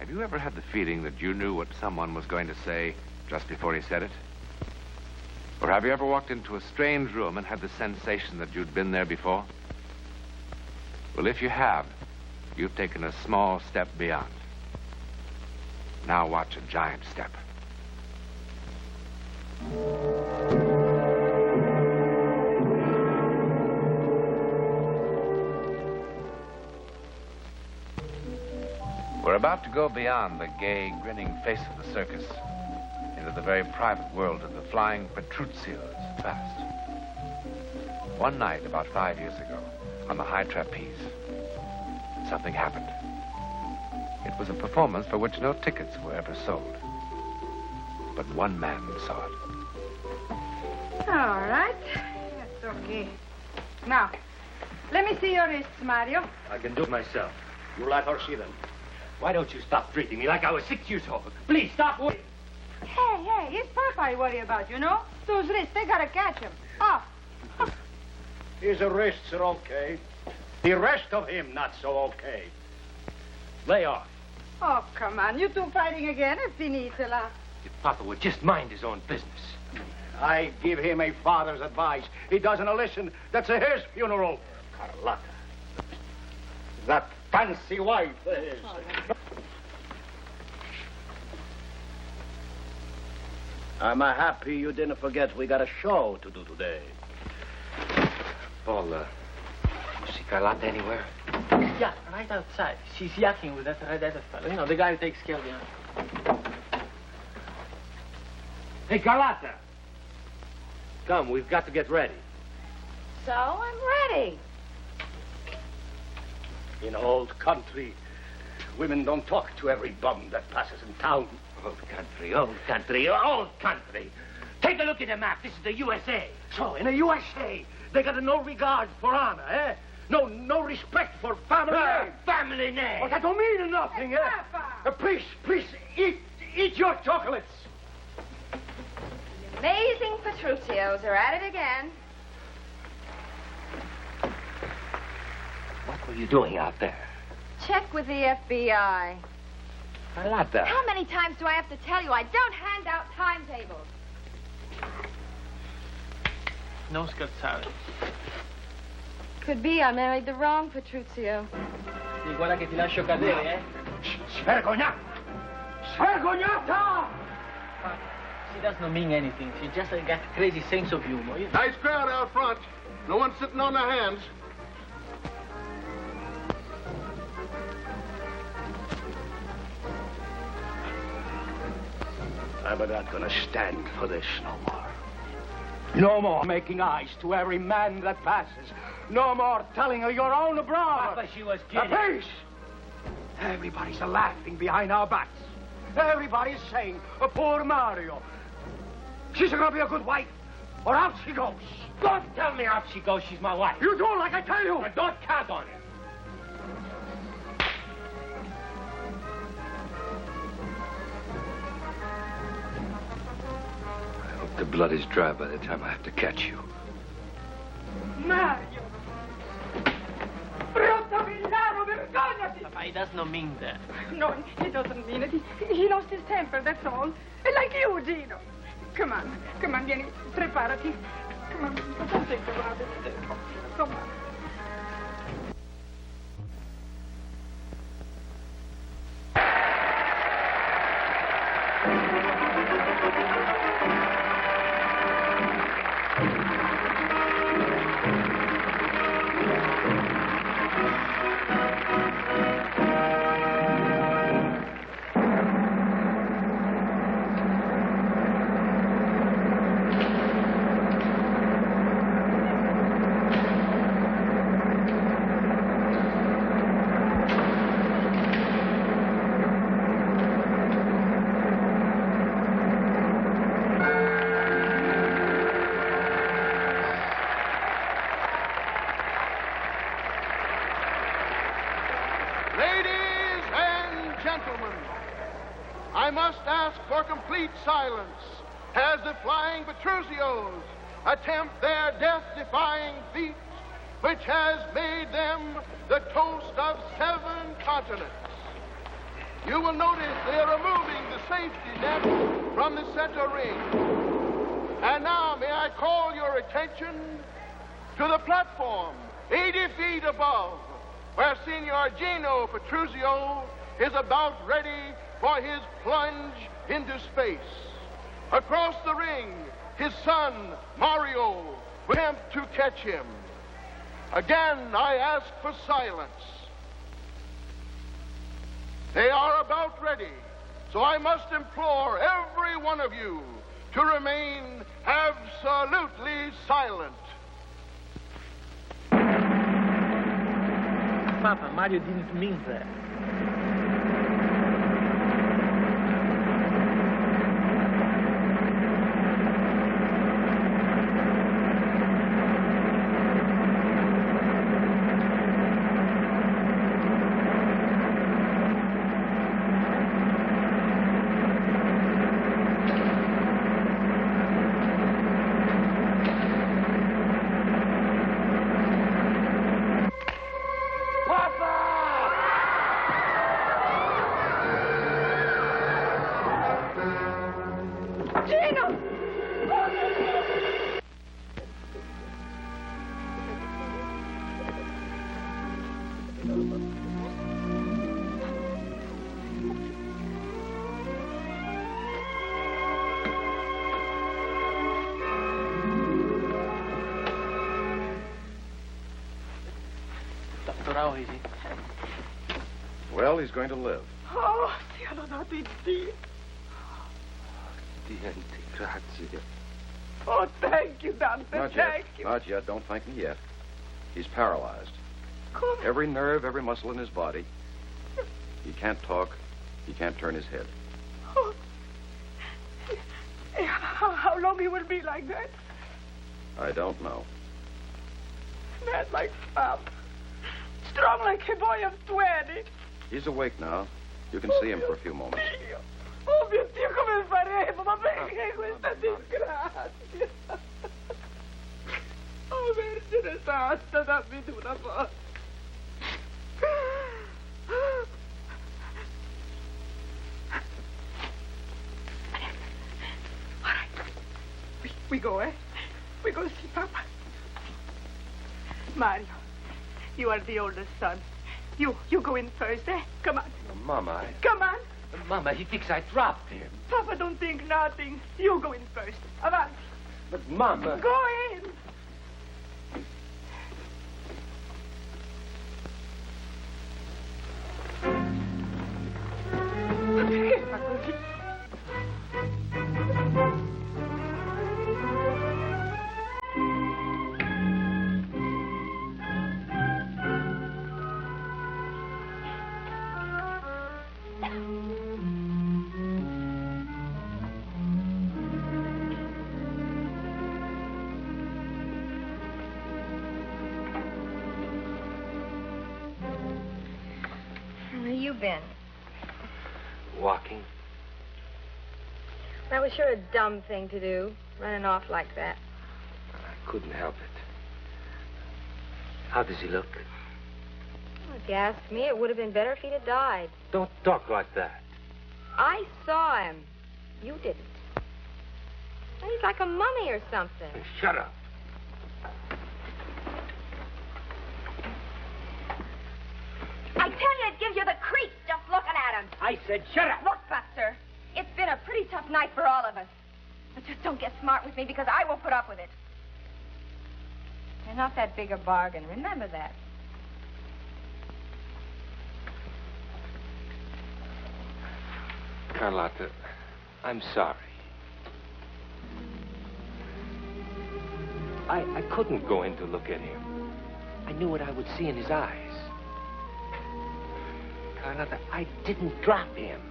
Have you ever had the feeling that you knew what someone was going to say just before he said it? Or have you ever walked into a strange room and had the sensation that you'd been there before? Well, if you have, you've taken a small step beyond. Now watch a giant step. We're about to go beyond the gay, grinning face of the circus into the very private world of the flying Petruccios fast. One night, about 5 years ago, on the high trapeze, something happened. It was a performance for which no tickets were ever sold. But one man saw it. All right. That's okay. Now, let me see your wrists, Mario. I can do it myself. You let her see them. Why don't you stop treating me like I was 6 years old? Please, stop worrying. Hey, it's Papa I worry about, you know? Those wrists, they gotta catch him. Oh. His wrists are okay. The rest of him, not so okay. Lay off. Oh, come on. You two fighting again? It's finita. If Papa would just mind his own business. I give him a father's advice. He doesn't listen. That's his funeral. Carlotta. That fancy wife of his. I'm happy you didn't forget we got a show to do today. Paul, you see Carlotta anywhere? Yeah, right outside. She's yakking with that red-headed fellow. You know, the guy who takes care of you. Hey, Carlotta. Come, we've got to get ready. So, I'm ready. In old country, women don't talk to every bum that passes in town. Old country, old country, old country. Take a look at the map. This is the USA. So, in the USA, they got no regard for honor, eh? No respect for family name. Family name. Well, that don't mean nothing, eh? Papa. Please, eat your chocolates. The amazing Petruccios are at it again. What were you doing out there? Check with the FBI. Carlotta. How many times do I have to tell you I don't hand out timetables? No scherzare. Could be I married the wrong Petruccio. Sì, guarda che ti lascio cadere, eh? Svergognata! Svergognata! She doesn't mean anything. She just got a crazy sense of humor. You know? Nice crowd out front. No one sitting on their hands. I'm not gonna stand for this no more. No more making eyes to every man that passes. No more telling of your own brother. Papa, she was kidding. Peace! Everybody's laughing behind our backs. Everybody's saying, poor Mario. She's gonna be a good wife, or out she goes. Don't tell me out she goes. She's my wife. You do like I tell you. And don't count on it. I hope the blood is dry by the time I have to catch you. Mario. Brutto villano, vergognati! Papa, he does not mean that. No, he doesn't mean it. He lost his temper, that's all. Like you, Gino. Come on, vieni, preparati. Come on, don't think about it. Come on. I must ask for complete silence as the Flying Petruccios attempt their death-defying feat, which has made them the toast of 7 continents. you will notice they are removing the safety net from the center ring. And now may I call your attention to the platform 80 feet above, where Signor Gino Petruzio is about ready for his plunge into space. Across the ring, his son, Mario, will attempt to catch him. Again, I ask for silence. They are about ready, so I must implore every one of you to remain absolutely silent. Papa, Mario didn't mean that. How is he? Well, he's going to live. Oh, siano dato in Dio. Niente, grazie. Oh, thank you, Dante. Not yet. Thank you. Not yet. Don't thank me yet. He's paralyzed. Come. Every nerve, every muscle in his body. He can't talk. He can't turn his head. Oh. How long he will be like that? I don't know. Mad like Pop. Strong like a boy of 20. He's awake now. You can see him for a few moments. Dio. Oh mio Dio, come faremo? Ma perché questa disgrazia? Oh, Vergine Santa, dammi tu una forza. All right. We go, eh? We go see Papa. Mario, you are the oldest son. You go in first, eh? Come on. Mama, Come on. Mama, he thinks I dropped him. Papa don't think nothing. You go in first. Avanti. But, Mama... Go in. Ma perché fa così? Where you been? Walking. That was sure a dumb thing to do, running off like that. I couldn't help it. How does he look? Well, if you ask me, it would have been better if he'd have died. Don't talk like that. I saw him. You didn't. And he's like a mummy or something. Shut up. I tell you, it gives you the creeps just looking at him. I said shut up. Look, Buster, it's been a pretty tough night for all of us. But just don't get smart with me because I won't put up with it. You're not that big a bargain. Remember that. Carlotta, I'm sorry. I couldn't go in to look at him. I knew what I would see in his eyes. Carlotta, I didn't drop him.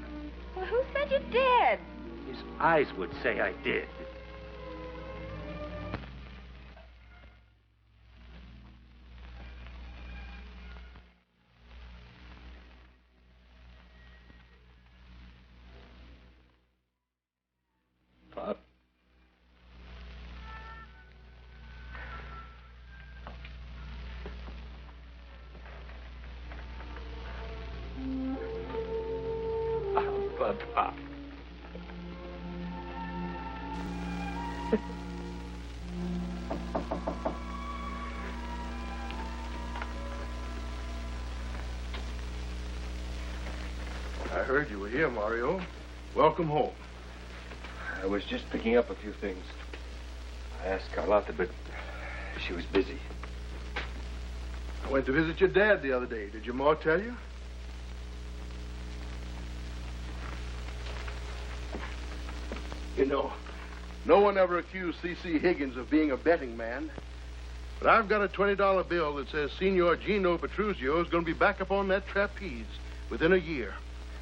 Well, who said you did? His eyes would say I did. Pop. Club Pop. I heard you were here, Mario. Welcome home. I was just picking up a few things. I asked Carlotta, but she was busy. I went to visit your dad the other day. Did your ma tell you? You know, no one ever accused C.C. Higgins of being a betting man. But I've got a $20 bill that says Signor Gino Petruzio is going to be back up on that trapeze within a year.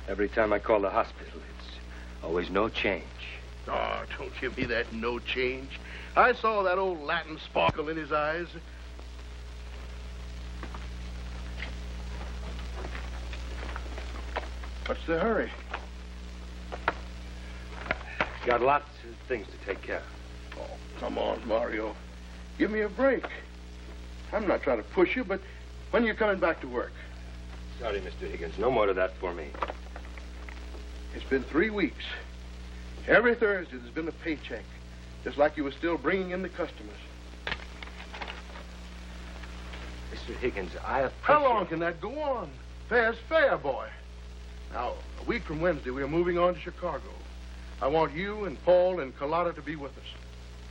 Every time I call the hospital, it's always no change. Oh, don't give me that no change. I saw that old Latin sparkle in his eyes. What's the hurry? Got lots of things to take care of. Oh, come on, Mario. Give me a break. I'm not trying to push you, but when are you coming back to work? Sorry, Mr. Higgins. No more of that for me. It's been 3 weeks. Every Thursday there's been a paycheck, just like you were still bringing in the customers. Mr. Higgins, I appreciate... How long can that go on? Fair's fair, boy. Now, a week from Wednesday, we're moving on to Chicago. I want you and Paul and Carlotta to be with us.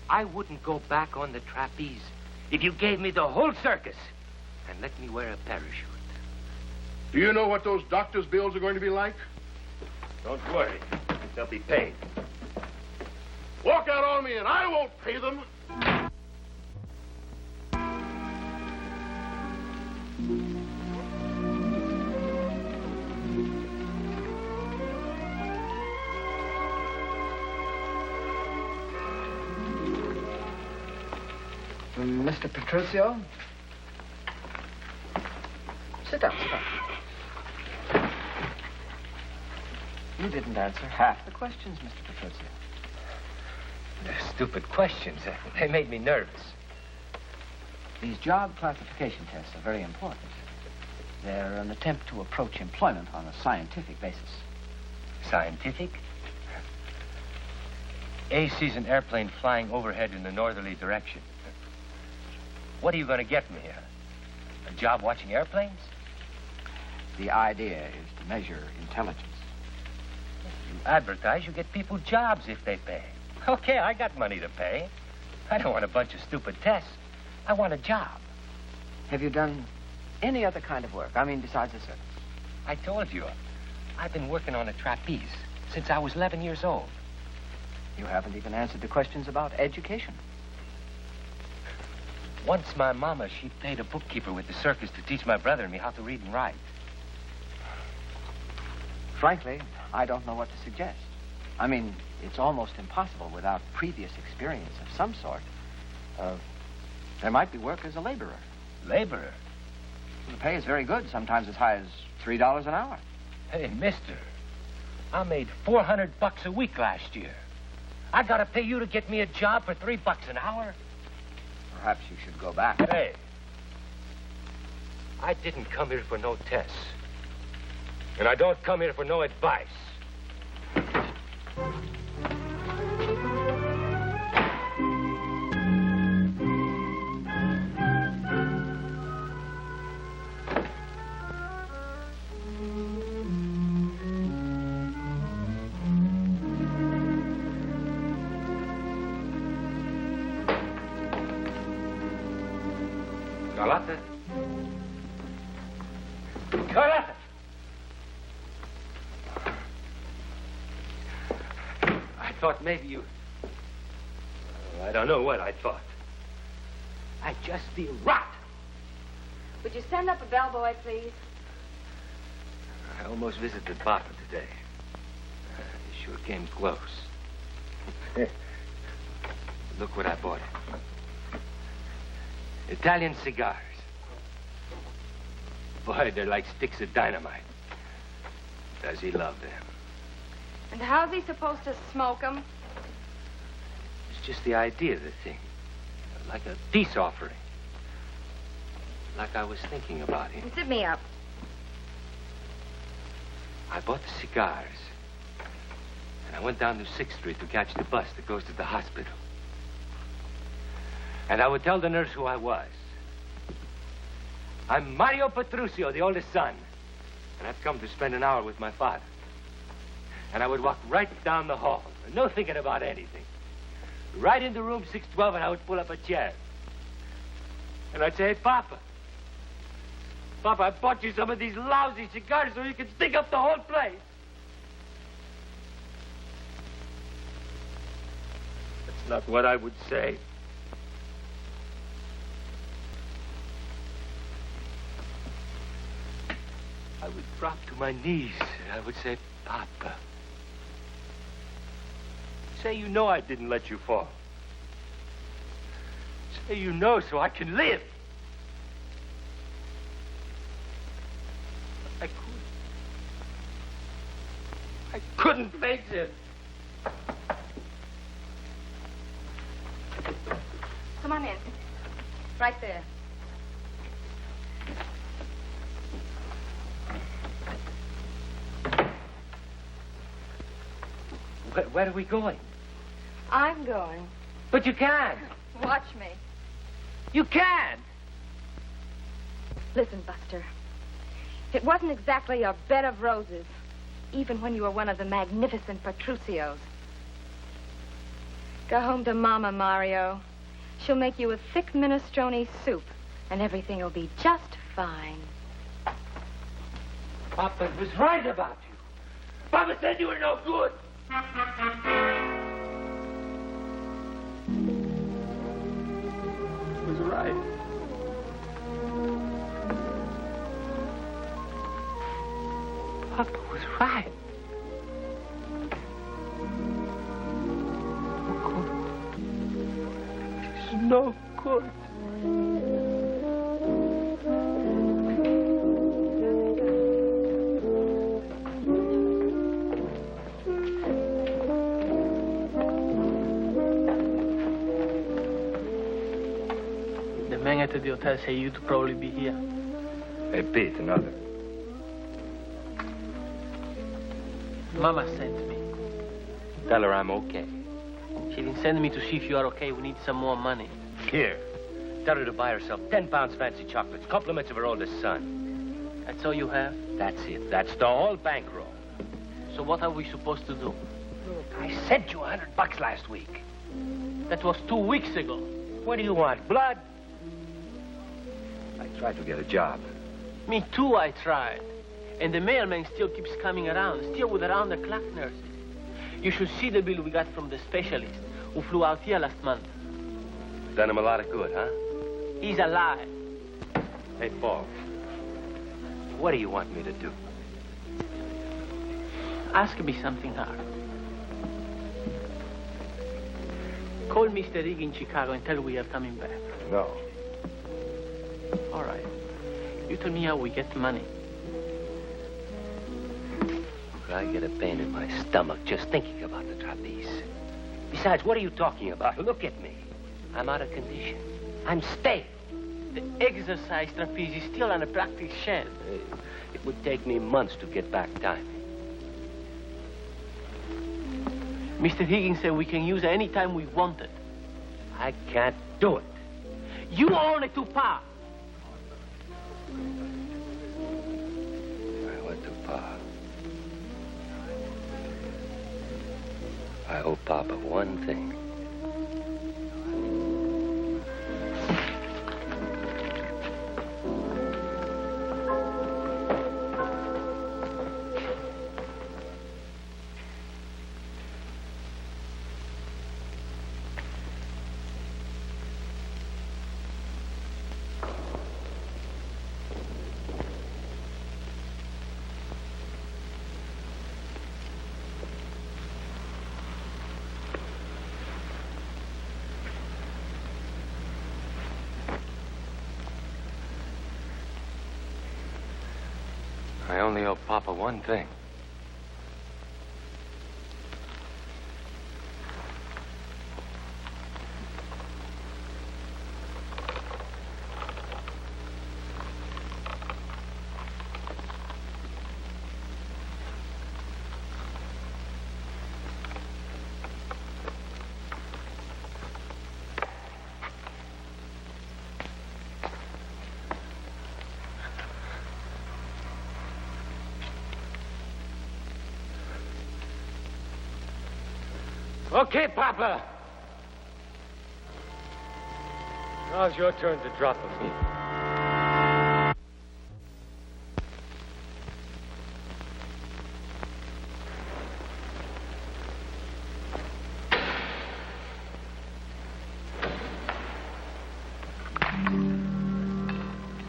I wouldn't go back on the trapeze if you gave me the whole circus and let me wear a parachute. Do you know what those doctor's bills are going to be like? Don't worry. They'll be paid. Walk out on me and I won't pay them. Mr. Petruzio? Sit down, sit down. You didn't answer half the questions, Mr. Petruzio. They're stupid questions. They made me nervous. These job classification tests are very important. They're an attempt to approach employment on a scientific basis. Scientific? A sees an airplane flying overhead in a northerly direction. What are you going to get me? A job watching airplanes? The idea is to measure intelligence. You advertise, you get people jobs if they pay. Okay, I got money to pay. I don't want a bunch of stupid tests. I want a job. Have you done any other kind of work? I mean, besides the circus? I told you. I've been working on a trapeze since I was 11 years old. You haven't even answered the questions about education. Once my mama, she paid a bookkeeper with the circus to teach my brother and me how to read and write. Frankly, I don't know what to suggest. I mean, it's almost impossible without previous experience of some sort. There might be work as a laborer. Laborer? The pay is very good, sometimes as high as $3 an hour. Hey, mister, I made $400 a week last year. I gotta pay you to get me a job for $3 an hour? Perhaps you should go back. Hey, I didn't come here for no tests. And I don't come here for no advice. Carlotta? Carlotta! I thought maybe you... I don't know what I thought. I just feel rot. Would you send up a bellboy, please? I almost visited Papa today. He sure came close. Look what I bought him. Italian cigars. Boy, they're like sticks of dynamite. Does he love them? And how's he supposed to smoke them? It's just the idea of the thing. Like a peace offering. Like I was thinking about him. Sit me up. I bought the cigars And I went down to 6th Street to catch the bus that goes to the hospital. And I would tell the nurse who I was. I'm Mario Petruccio, the oldest son. And I've come to spend an hour with my father. And I would walk right down the hall, no thinking about anything. Right into room 612, and I would pull up a chair. And I'd say, hey, Papa. Papa, I bought you some of these lousy cigars so you can stick up the whole place. That's not what I would say. I would drop to my knees and I would say, Papa. Say you know I didn't let you fall. Say you know so I can live. I couldn't face it. Come on in. Right there. Where are we going? I'm going. But you can't. Watch me. You can't. Listen, Buster. It wasn't exactly a bed of roses, even when you were one of the magnificent Petruccios. Go home to Mama, Mario. She'll make you a thick minestrone soup, and everything will be just fine. Papa was right about you. Papa said you were no good. He was right. Papa was right. He's no good. The man at the hotel said you'd probably be here. Hey, Pete, another. Mama sent me. Tell her I'm okay. She didn't send me to see if you are okay. We need some more money. Here. Tell her to buy herself 10 pounds fancy chocolates, compliments of her oldest son. That's all you have? That's it. That's the whole bankroll. So what are we supposed to do? Look, I sent you $100 last week. That was 2 weeks ago. What do you want, blood? I tried to get a job. Me too, I tried. And the mailman still keeps coming around, still with around-the-clock nurses. You should see the bill we got from the specialist who flew out here last month. Done him a lot of good, huh? He's alive. Hey, Paul. What do you want me to do? Ask me something hard. Call Mr. Rigg in Chicago and tell him we are coming back. No. All right. You tell me how we get money. I get a pain in my stomach just thinking about the trapeze. Besides, what are you talking about? Look at me. I'm out of condition. I'm stale. The exercise trapeze is still on a practice shed. It would take me months to get back time. Mr. Higgins said we can use it any time we want it. I can't do it. You own it to Pa. I went to Pa. I owe Papa one thing. I only owe Papa one thing. Okay, Papa. Now it's your turn to drop me.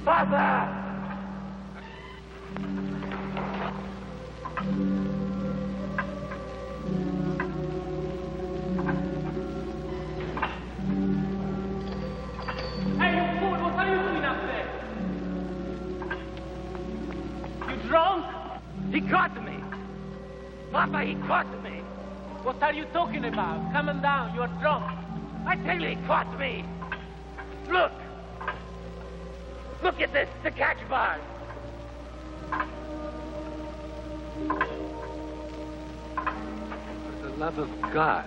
Papa! Hey, you fool, what are you doing up there? You drunk? He caught me. Papa, he caught me. What are you talking about? Come on down, you're drunk. I tell you, he caught me. Look. Look at this, the catch bars. For the love of God.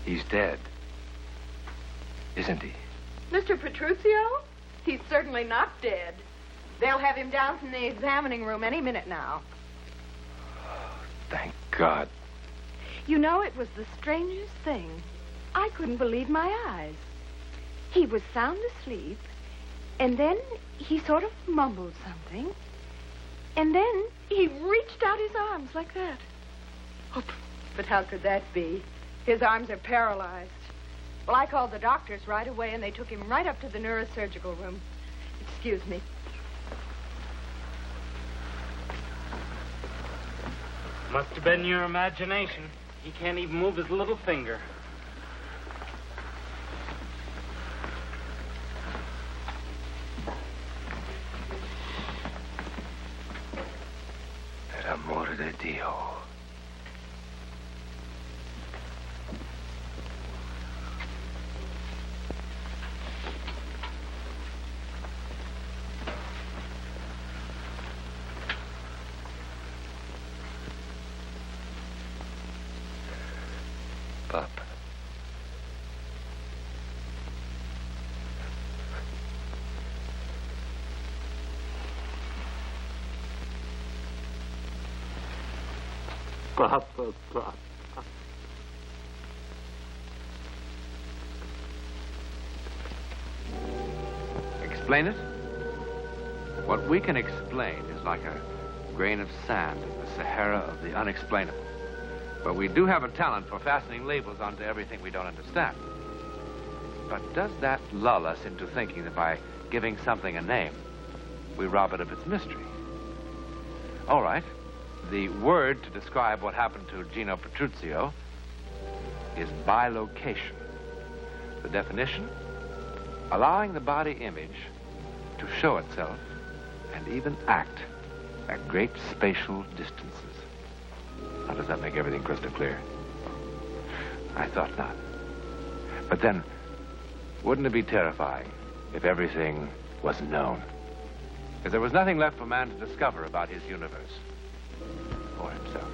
He's dead. Isn't he? Mr. Petruccio? He's certainly not dead. They'll have him down from the examining room any minute now. Thank God. You know, it was the strangest thing. I couldn't believe my eyes. He was sound asleep, and then he sort of mumbled something, and then he reached out his arms like that. Oh, but how could that be? His arms are paralyzed. Well, I called the doctors right away, and they took him right up to the neurosurgical room. Excuse me. Must have been your imagination. He can't even move his little finger. Per amor de Dio. Papa. Papa, Papa. Explain it? What we can explain is like a grain of sand in the Sahara of the unexplainable. But we do have a talent for fastening labels onto everything we don't understand. But does that lull us into thinking that by giving something a name, we rob it of its mystery? All right. The word to describe what happened to Gino Petruccio is bilocation. The definition? Allowing the body image to show itself and even act at great spatial distances. Now, does that make everything crystal clear? I thought not. But then, wouldn't it be terrifying if everything was known? If there was nothing left for man to discover about his universe or himself.